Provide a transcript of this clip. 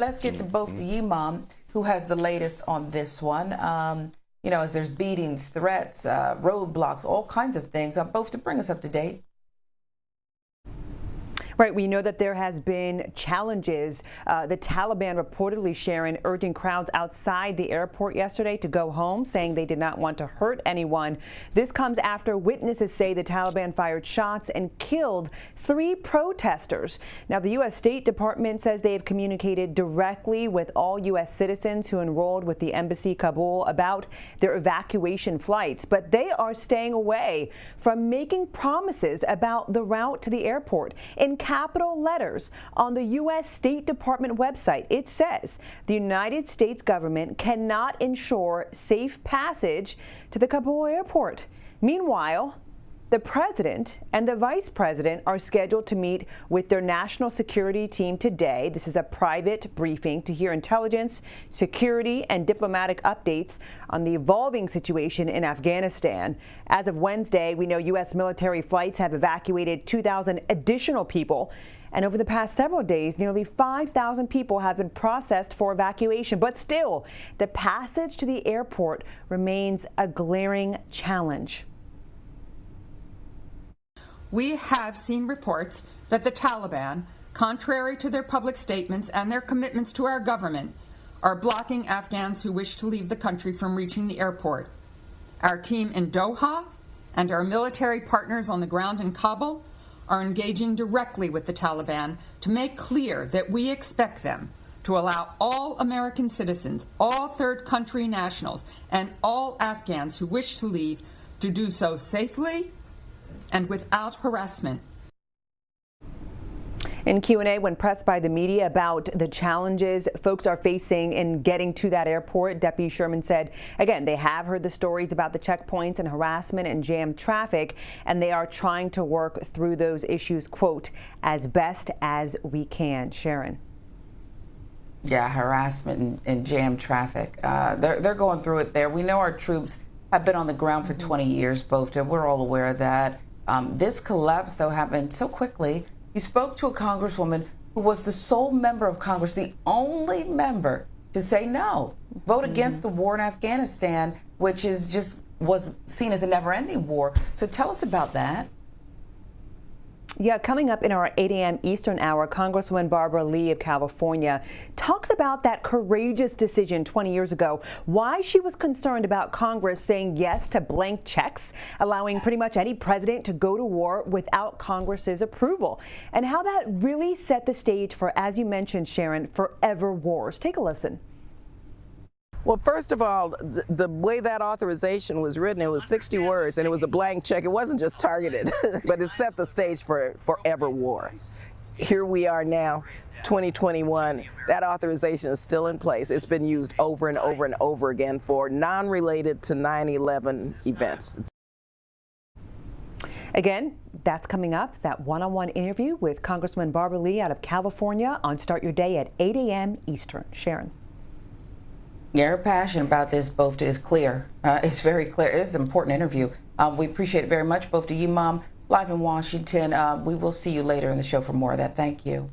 Let's get to Bofta Yimam, who has the latest on this one. As there's beatings, threats, roadblocks, all kinds of things. Bofta, bring us up to date. Right, we know that there has been challenges. The Taliban reportedly, Sharon, urging crowds outside the airport yesterday to go home, saying they did not want to hurt anyone. This comes after witnesses say the Taliban fired shots and killed 3 protesters. Now, the U.S. State Department says they have communicated directly with all U.S. citizens who enrolled with the embassy Kabul about their evacuation flights, but they are staying away from making promises about the route to the airport. In capital letters on the U.S. State Department website, it says the United States government cannot ensure safe passage to the Kabul airport. Meanwhile, the president and the vice president are scheduled to meet with their national security team today. This is a private briefing to hear intelligence, security, and diplomatic updates on the evolving situation in Afghanistan. As of Wednesday, we know U.S. military flights have evacuated 2,000 additional people. And over the past several days, nearly 5,000 people have been processed for evacuation. But still, the passage to the airport remains a glaring challenge. We have seen reports that the Taliban, contrary to their public statements and their commitments to our government, are blocking Afghans who wish to leave the country from reaching the airport. Our team in Doha and our military partners on the ground in Kabul are engaging directly with the Taliban to make clear that we expect them to allow all American citizens, all third country nationals, and all Afghans who wish to leave to do so safely and without harassment. In Q&A, when pressed by the media about the challenges folks are facing in getting to that airport, Deputy Sherman said, again, they have heard the stories about the checkpoints and harassment and jammed traffic, and they are trying to work through those issues, quote, as best as we can. Sharon. Yeah, harassment and jammed traffic. They're going through it there. We know our troops have been on the ground for 20 years, Bofta. We're all aware of that. This collapse, though, happened so quickly. You spoke to a congresswoman who was the sole member of Congress, the only member to say no, vote against the war in Afghanistan, which was seen as a never-ending war. So tell us about that. Yeah, coming up in our 8 a.m. Eastern hour, Congresswoman Barbara Lee of California talks about that courageous decision 20 years ago, why she was concerned about Congress saying yes to blank checks, allowing pretty much any president to go to war without Congress's approval, and how that really set the stage for, as you mentioned, Sharon, forever wars. Take a listen. Well, first of all, the way that authorization was written, it was 60 words, and it was a blank check. It wasn't just targeted, but it set the stage for forever war. Here we are now, 2021. That authorization is still in place. It's been used over and over and over again for non-related to 9/11 events. Again, that's coming up, that one-on-one interview with Congresswoman Barbara Lee out of California on Start Your Day at 8 a.m. Eastern. Sharon. Your passion about this, Bofta, is clear. It's very clear. It's an important interview. We appreciate it very much. Bofta Yimam, live in Washington. We will see you later in the show for more of that. Thank you.